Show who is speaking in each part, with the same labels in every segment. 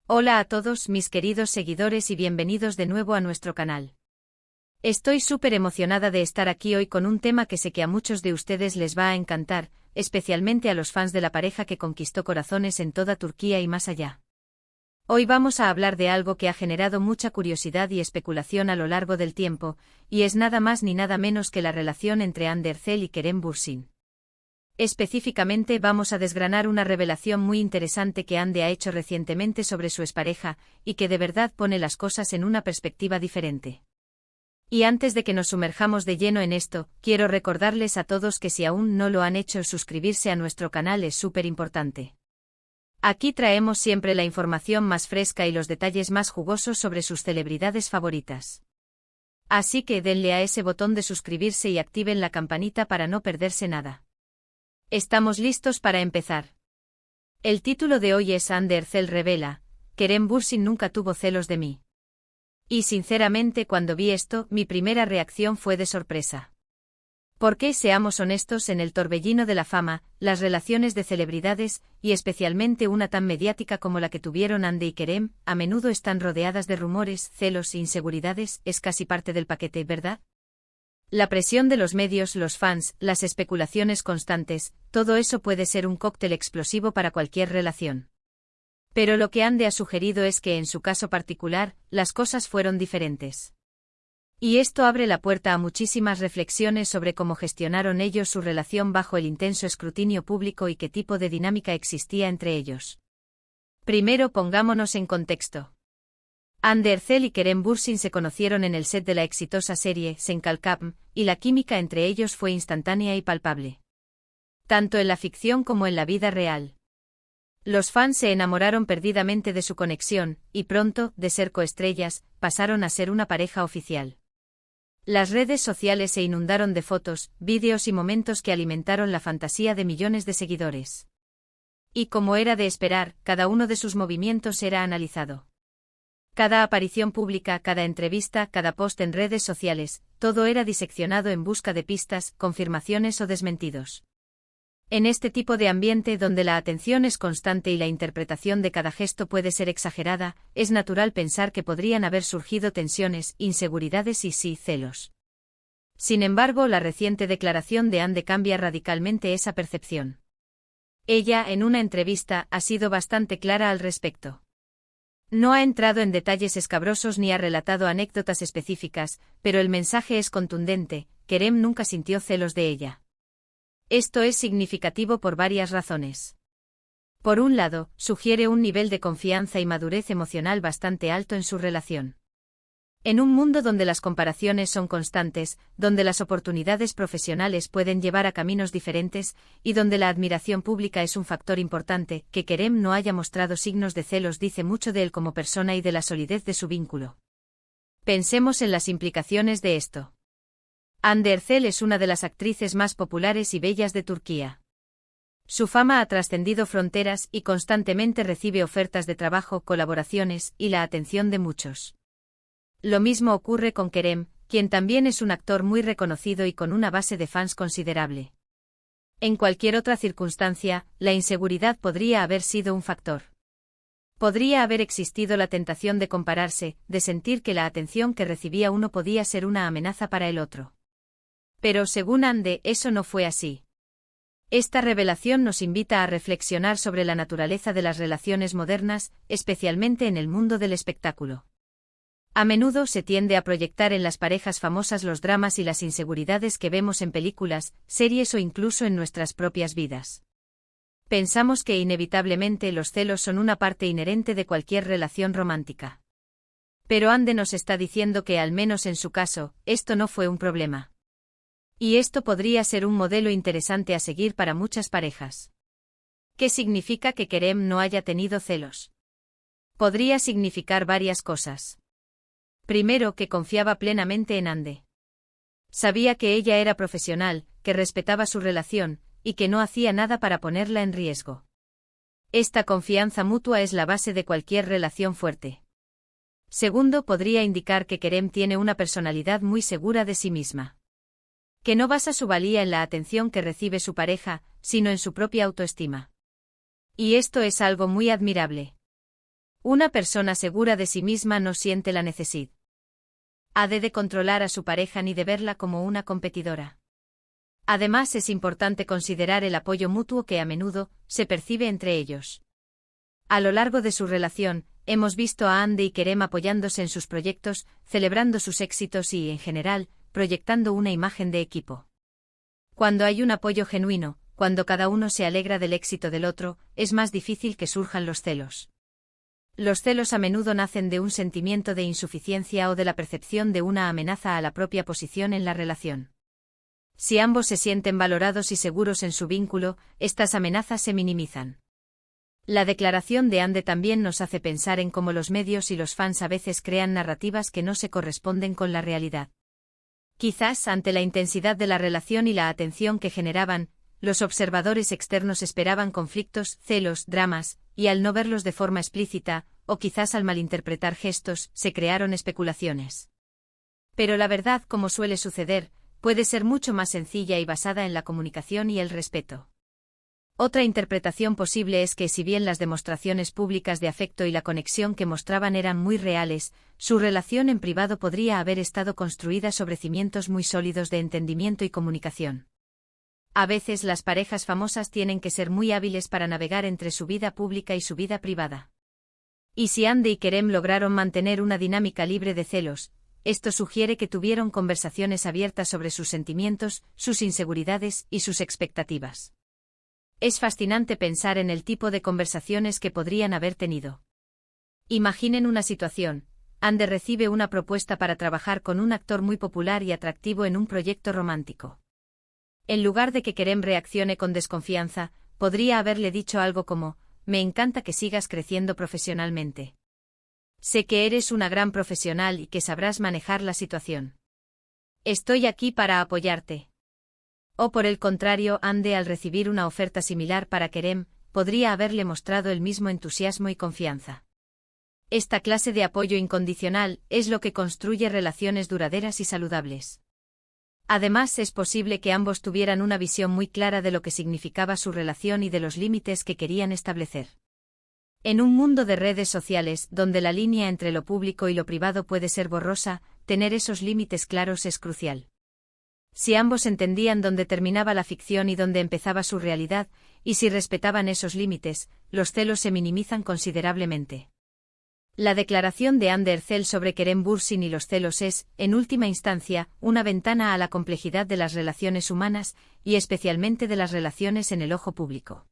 Speaker 1: Hola a todos mis queridos seguidores y bienvenidos de nuevo a nuestro canal. Estoy súper emocionada de estar aquí hoy con un tema que sé que a muchos de ustedes les va a encantar, especialmente a los fans de la pareja que conquistó corazones en toda Turquía y más allá. Hoy vamos a hablar de algo que ha generado mucha curiosidad y especulación a lo largo del tiempo, y es nada más ni nada menos que la relación entre Hande Erçel y Kerem Bürsin. Específicamente vamos a desgranar una revelación muy interesante que Hande ha hecho recientemente sobre su expareja, y que de verdad pone las cosas en una perspectiva diferente. Y antes de que nos sumerjamos de lleno en esto, quiero recordarles a todos que si aún no lo han hecho, suscribirse a nuestro canal es súper importante. Aquí traemos siempre la información más fresca y los detalles más jugosos sobre sus celebridades favoritas. Así que denle a ese botón de suscribirse y activen la campanita para no perderse nada. Estamos listos para empezar. El título de hoy es Hande Erçel revela: Kerem Bürsin nunca tuvo celos de mí. Y sinceramente cuando vi esto, mi primera reacción fue de sorpresa. Porque, seamos honestos, en el torbellino de la fama, las relaciones de celebridades, y especialmente una tan mediática como la que tuvieron Hande y Kerem, a menudo están rodeadas de rumores, celos e inseguridades. Es casi parte del paquete, ¿verdad? La presión de los medios, los fans, las especulaciones constantes, todo eso puede ser un cóctel explosivo para cualquier relación. Pero lo que Hande ha sugerido es que en su caso particular, las cosas fueron diferentes. Y esto abre la puerta a muchísimas reflexiones sobre cómo gestionaron ellos su relación bajo el intenso escrutinio público y qué tipo de dinámica existía entre ellos. Primero pongámonos en contexto. Hande Erçel y Kerem Bürsin se conocieron en el set de la exitosa serie Sen Kalkam, y la química entre ellos fue instantánea y palpable. Tanto en la ficción como en la vida real. Los fans se enamoraron perdidamente de su conexión, y pronto, de ser coestrellas, pasaron a ser una pareja oficial. Las redes sociales se inundaron de fotos, vídeos y momentos que alimentaron la fantasía de millones de seguidores. Y como era de esperar, cada uno de sus movimientos era analizado. Cada aparición pública, cada entrevista, cada post en redes sociales, todo era diseccionado en busca de pistas, confirmaciones o desmentidos. En este tipo de ambiente donde la atención es constante y la interpretación de cada gesto puede ser exagerada, es natural pensar que podrían haber surgido tensiones, inseguridades y sí, celos. Sin embargo, la reciente declaración de Hande cambia radicalmente esa percepción. Ella, en una entrevista, ha sido bastante clara al respecto. No ha entrado en detalles escabrosos ni ha relatado anécdotas específicas, pero el mensaje es contundente: Kerem nunca sintió celos de ella. Esto es significativo por varias razones. Por un lado, sugiere un nivel de confianza y madurez emocional bastante alto en su relación. En un mundo donde las comparaciones son constantes, donde las oportunidades profesionales pueden llevar a caminos diferentes, y donde la admiración pública es un factor importante, que Kerem no haya mostrado signos de celos dice mucho de él como persona y de la solidez de su vínculo. Pensemos en las implicaciones de esto. Hande Erçel es una de las actrices más populares y bellas de Turquía. Su fama ha trascendido fronteras y constantemente recibe ofertas de trabajo, colaboraciones y la atención de muchos. Lo mismo ocurre con Kerem, quien también es un actor muy reconocido y con una base de fans considerable. En cualquier otra circunstancia, la inseguridad podría haber sido un factor. Podría haber existido la tentación de compararse, de sentir que la atención que recibía uno podía ser una amenaza para el otro. Pero según Hande, eso no fue así. Esta revelación nos invita a reflexionar sobre la naturaleza de las relaciones modernas, especialmente en el mundo del espectáculo. A menudo se tiende a proyectar en las parejas famosas los dramas y las inseguridades que vemos en películas, series o incluso en nuestras propias vidas. Pensamos que inevitablemente los celos son una parte inherente de cualquier relación romántica. Pero Hande nos está diciendo que, al menos en su caso, esto no fue un problema. Y esto podría ser un modelo interesante a seguir para muchas parejas. ¿Qué significa que Kerem no haya tenido celos? Podría significar varias cosas. Primero, que confiaba plenamente en Hande. Sabía que ella era profesional, que respetaba su relación, y que no hacía nada para ponerla en riesgo. Esta confianza mutua es la base de cualquier relación fuerte. Segundo, podría indicar que Kerem tiene una personalidad muy segura de sí misma. Que no basa su valía en la atención que recibe su pareja, sino en su propia autoestima. Y esto es algo muy admirable. Una persona segura de sí misma no siente la necesidad de controlar a su pareja ni de verla como una competidora. Además, es importante considerar el apoyo mutuo que a menudo se percibe entre ellos. A lo largo de su relación, hemos visto a Ande y Kerem apoyándose en sus proyectos, celebrando sus éxitos y, en general, proyectando una imagen de equipo. Cuando hay un apoyo genuino, cuando cada uno se alegra del éxito del otro, es más difícil que surjan los celos. Los celos a menudo nacen de un sentimiento de insuficiencia o de la percepción de una amenaza a la propia posición en la relación. Si ambos se sienten valorados y seguros en su vínculo, estas amenazas se minimizan. La declaración de Ande también nos hace pensar en cómo los medios y los fans a veces crean narrativas que no se corresponden con la realidad. Quizás, ante la intensidad de la relación y la atención que generaban, los observadores externos esperaban conflictos, celos, dramas, y al no verlos de forma explícita, o quizás al malinterpretar gestos, se crearon especulaciones. Pero la verdad, como suele suceder, puede ser mucho más sencilla y basada en la comunicación y el respeto. Otra interpretación posible es que si bien las demostraciones públicas de afecto y la conexión que mostraban eran muy reales, su relación en privado podría haber estado construida sobre cimientos muy sólidos de entendimiento y comunicación. A veces las parejas famosas tienen que ser muy hábiles para navegar entre su vida pública y su vida privada. Y si Ande y Kerem lograron mantener una dinámica libre de celos, esto sugiere que tuvieron conversaciones abiertas sobre sus sentimientos, sus inseguridades y sus expectativas. Es fascinante pensar en el tipo de conversaciones que podrían haber tenido. Imaginen una situación: Ande recibe una propuesta para trabajar con un actor muy popular y atractivo en un proyecto romántico. En lugar de que Kerem reaccione con desconfianza, podría haberle dicho algo como: me encanta que sigas creciendo profesionalmente. Sé que eres una gran profesional y que sabrás manejar la situación. Estoy aquí para apoyarte. O por el contrario, Ande, al recibir una oferta similar para Kerem, podría haberle mostrado el mismo entusiasmo y confianza. Esta clase de apoyo incondicional es lo que construye relaciones duraderas y saludables. Además, es posible que ambos tuvieran una visión muy clara de lo que significaba su relación y de los límites que querían establecer. En un mundo de redes sociales, donde la línea entre lo público y lo privado puede ser borrosa, tener esos límites claros es crucial. Si ambos entendían dónde terminaba la ficción y dónde empezaba su realidad, y si respetaban esos límites, los celos se minimizan considerablemente. La declaración de Ande Erçel sobre Kerem Bürsin y los celos es, en última instancia, una ventana a la complejidad de las relaciones humanas, y especialmente de las relaciones en el ojo público.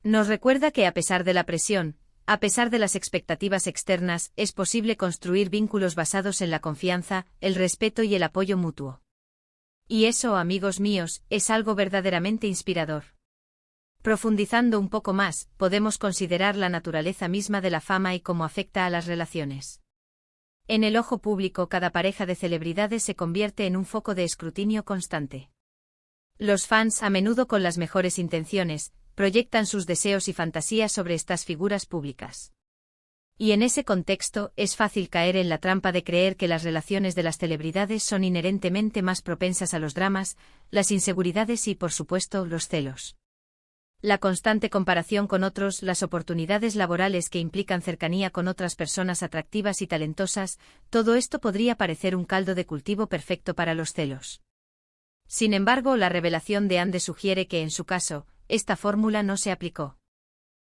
Speaker 1: Nos recuerda que a pesar de la presión, a pesar de las expectativas externas, es posible construir vínculos basados en la confianza, el respeto y el apoyo mutuo. Y eso, amigos míos, es algo verdaderamente inspirador. Profundizando un poco más, podemos considerar la naturaleza misma de la fama y cómo afecta a las relaciones. En el ojo público, cada pareja de celebridades se convierte en un foco de escrutinio constante. Los fans, a menudo con las mejores intenciones, proyectan sus deseos y fantasías sobre estas figuras públicas. Y en ese contexto, es fácil caer en la trampa de creer que las relaciones de las celebridades son inherentemente más propensas a los dramas, las inseguridades y, por supuesto, los celos. La constante comparación con otros, las oportunidades laborales que implican cercanía con otras personas atractivas y talentosas, todo esto podría parecer un caldo de cultivo perfecto para los celos. Sin embargo, la revelación de Ande sugiere que en su caso, esta fórmula no se aplicó.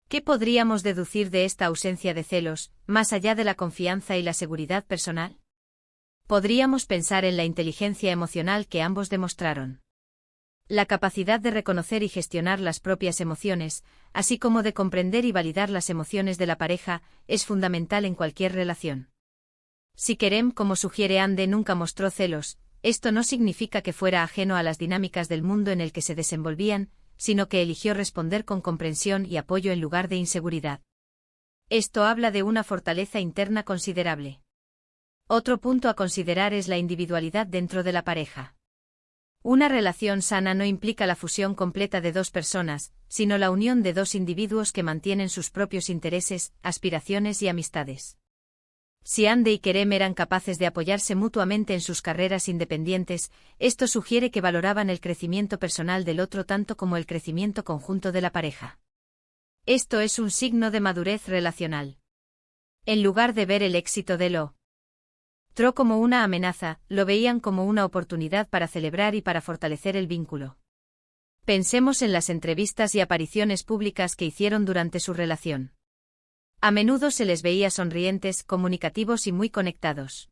Speaker 1: ¿Qué podríamos deducir de esta ausencia de celos, más allá de la confianza y la seguridad personal? Podríamos pensar en la inteligencia emocional que ambos demostraron. La capacidad de reconocer y gestionar las propias emociones, así como de comprender y validar las emociones de la pareja, es fundamental en cualquier relación. Si Kerem, como sugiere Ande, nunca mostró celos, esto no significa que fuera ajeno a las dinámicas del mundo en el que se desenvolvían, sino que eligió responder con comprensión y apoyo en lugar de inseguridad. Esto habla de una fortaleza interna considerable. Otro punto a considerar es la individualidad dentro de la pareja. Una relación sana no implica la fusión completa de dos personas, sino la unión de dos individuos que mantienen sus propios intereses, aspiraciones y amistades. Si Ande y Kerem eran capaces de apoyarse mutuamente en sus carreras independientes, esto sugiere que valoraban el crecimiento personal del otro tanto como el crecimiento conjunto de la pareja. Esto es un signo de madurez relacional. En lugar de ver el éxito de lo otro como una amenaza, lo veían como una oportunidad para celebrar y para fortalecer el vínculo. Pensemos en las entrevistas y apariciones públicas que hicieron durante su relación. A menudo se les veía sonrientes, comunicativos y muy conectados.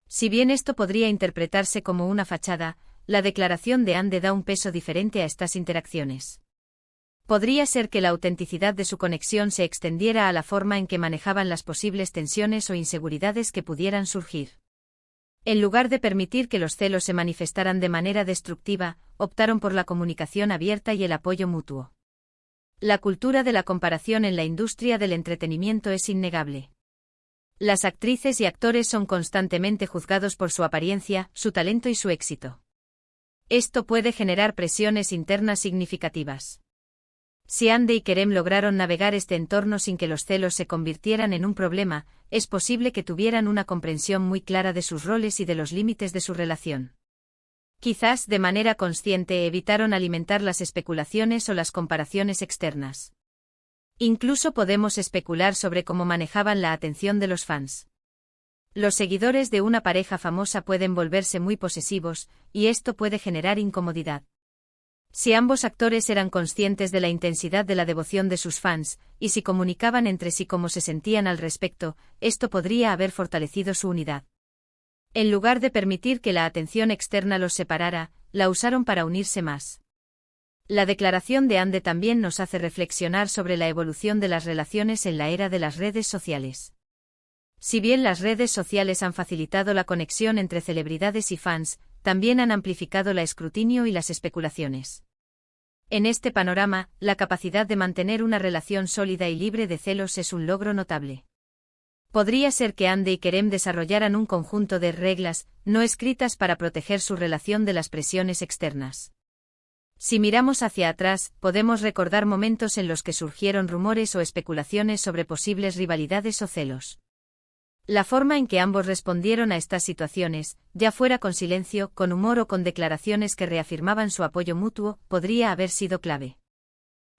Speaker 1: Si bien esto podría interpretarse como una fachada, la declaración de Anne da un peso diferente a estas interacciones. Podría ser que la autenticidad de su conexión se extendiera a la forma en que manejaban las posibles tensiones o inseguridades que pudieran surgir. En lugar de permitir que los celos se manifestaran de manera destructiva, optaron por la comunicación abierta y el apoyo mutuo. La cultura de la comparación en la industria del entretenimiento es innegable. Las actrices y actores son constantemente juzgados por su apariencia, su talento y su éxito. Esto puede generar presiones internas significativas. Si Anne y Kerem lograron navegar este entorno sin que los celos se convirtieran en un problema, es posible que tuvieran una comprensión muy clara de sus roles y de los límites de su relación. Quizás de manera consciente evitaron alimentar las especulaciones o las comparaciones externas. Incluso podemos especular sobre cómo manejaban la atención de los fans. Los seguidores de una pareja famosa pueden volverse muy posesivos, y esto puede generar incomodidad. Si ambos actores eran conscientes de la intensidad de la devoción de sus fans, y si comunicaban entre sí cómo se sentían al respecto, esto podría haber fortalecido su unidad. En lugar de permitir que la atención externa los separara, la usaron para unirse más. La declaración de Anne también nos hace reflexionar sobre la evolución de las relaciones en la era de las redes sociales. Si bien las redes sociales han facilitado la conexión entre celebridades y fans, también han amplificado el escrutinio y las especulaciones. En este panorama, la capacidad de mantener una relación sólida y libre de celos es un logro notable. Podría ser que Anne y Kerem desarrollaran un conjunto de reglas, no escritas para proteger su relación de las presiones externas. Si miramos hacia atrás, podemos recordar momentos en los que surgieron rumores o especulaciones sobre posibles rivalidades o celos. La forma en que ambos respondieron a estas situaciones, ya fuera con silencio, con humor o con declaraciones que reafirmaban su apoyo mutuo, podría haber sido clave.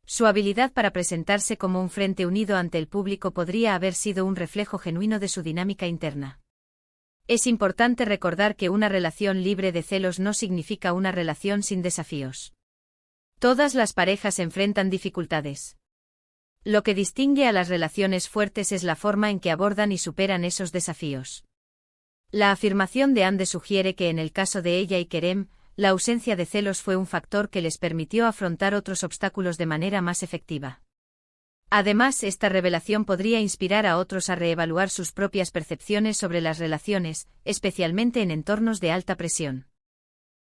Speaker 1: Su habilidad para presentarse como un frente unido ante el público podría haber sido un reflejo genuino de su dinámica interna. Es importante recordar que una relación libre de celos no significa una relación sin desafíos. Todas las parejas enfrentan dificultades. Lo que distingue a las relaciones fuertes es la forma en que abordan y superan esos desafíos. La afirmación de Anne sugiere que en el caso de ella y Kerem, la ausencia de celos fue un factor que les permitió afrontar otros obstáculos de manera más efectiva. Además, esta revelación podría inspirar a otros a reevaluar sus propias percepciones sobre las relaciones, especialmente en entornos de alta presión.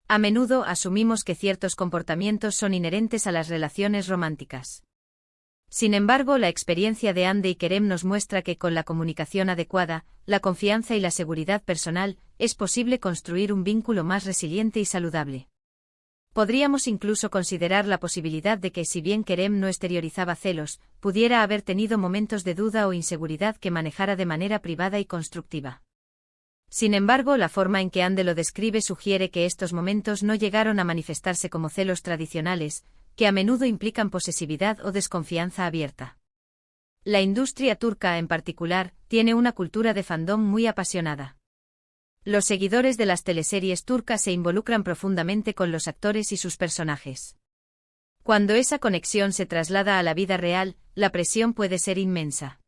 Speaker 1: A menudo asumimos que ciertos comportamientos son inherentes a las relaciones románticas. Sin embargo, la experiencia de Anne y Kerem nos muestra que con la comunicación adecuada, la confianza y la seguridad personal, es posible construir un vínculo más resiliente y saludable. Podríamos incluso considerar la posibilidad de que si bien Kerem no exteriorizaba celos, pudiera haber tenido momentos de duda o inseguridad que manejara de manera privada y constructiva. Sin embargo, la forma en que Anne lo describe sugiere que estos momentos no llegaron a manifestarse como celos tradicionales, que a menudo implican posesividad o desconfianza abierta. La industria turca en particular, tiene una cultura de fandom muy apasionada. Los seguidores de las teleseries turcas se involucran profundamente con los actores y sus personajes. Cuando esa conexión se traslada a la vida real, la presión puede ser inmensa.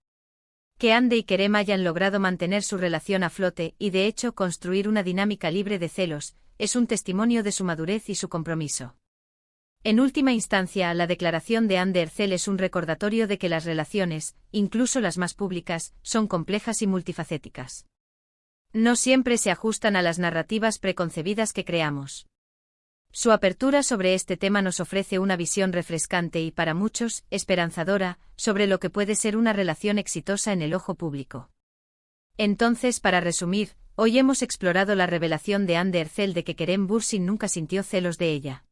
Speaker 1: Que Anne y Kerem hayan logrado mantener su relación a flote y de hecho construir una dinámica libre de celos, es un testimonio de su madurez y su compromiso. En última instancia, la declaración de Anne Ercel es un recordatorio de que las relaciones, incluso las más públicas, son complejas y multifacéticas. No siempre se ajustan a las narrativas preconcebidas que creamos. Su apertura sobre este tema nos ofrece una visión refrescante y, para muchos, esperanzadora, sobre lo que puede ser una relación exitosa en el ojo público. Entonces, para resumir, hoy hemos explorado la revelación de Anne Ercel de que Kerem Bürsin nunca sintió celos de ella.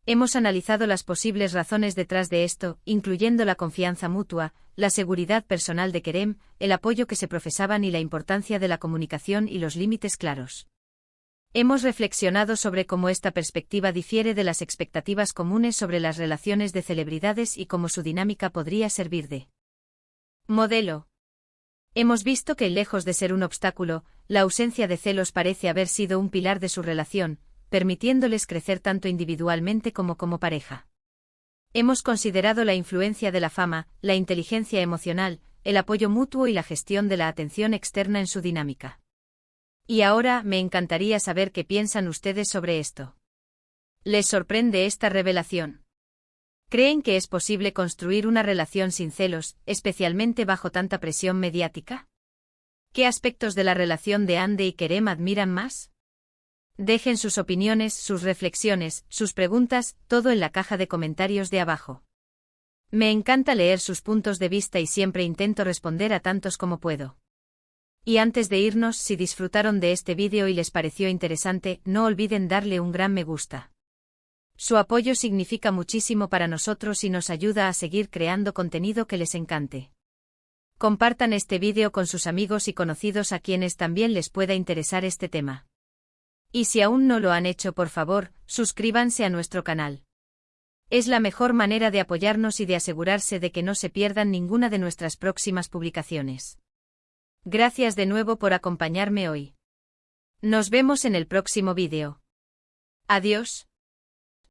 Speaker 1: Hemos analizado las posibles razones detrás de esto, incluyendo la confianza mutua, la seguridad personal de Kerem, el apoyo que se profesaban y la importancia de la comunicación y los límites claros. Hemos reflexionado sobre cómo esta perspectiva difiere de las expectativas comunes sobre las relaciones de celebridades y cómo su dinámica podría servir de modelo. Hemos visto que, lejos de ser un obstáculo, la ausencia de celos parece haber sido un pilar de su relación, permitiéndoles crecer tanto individualmente como pareja. Hemos considerado la influencia de la fama, la inteligencia emocional, el apoyo mutuo y la gestión de la atención externa en su dinámica. Y ahora me encantaría saber qué piensan ustedes sobre esto. ¿Les sorprende esta revelación? ¿Creen que es posible construir una relación sin celos, especialmente bajo tanta presión mediática? ¿Qué aspectos de la relación de Ande y Kerem admiran más? Dejen sus opiniones, sus reflexiones, sus preguntas, todo en la caja de comentarios de abajo. Me encanta leer sus puntos de vista y siempre intento responder a tantos como puedo. Y antes de irnos, si disfrutaron de este vídeo y les pareció interesante, no olviden darle un gran me gusta. Su apoyo significa muchísimo para nosotros y nos ayuda a seguir creando contenido que les encante. Compartan este vídeo con sus amigos y conocidos a quienes también les pueda interesar este tema. Y si aún no lo han hecho, por favor, suscríbanse a nuestro canal. Es la mejor manera de apoyarnos y de asegurarse de que no se pierdan ninguna de nuestras próximas publicaciones. Gracias de nuevo por acompañarme hoy. Nos vemos en el próximo vídeo. Adiós.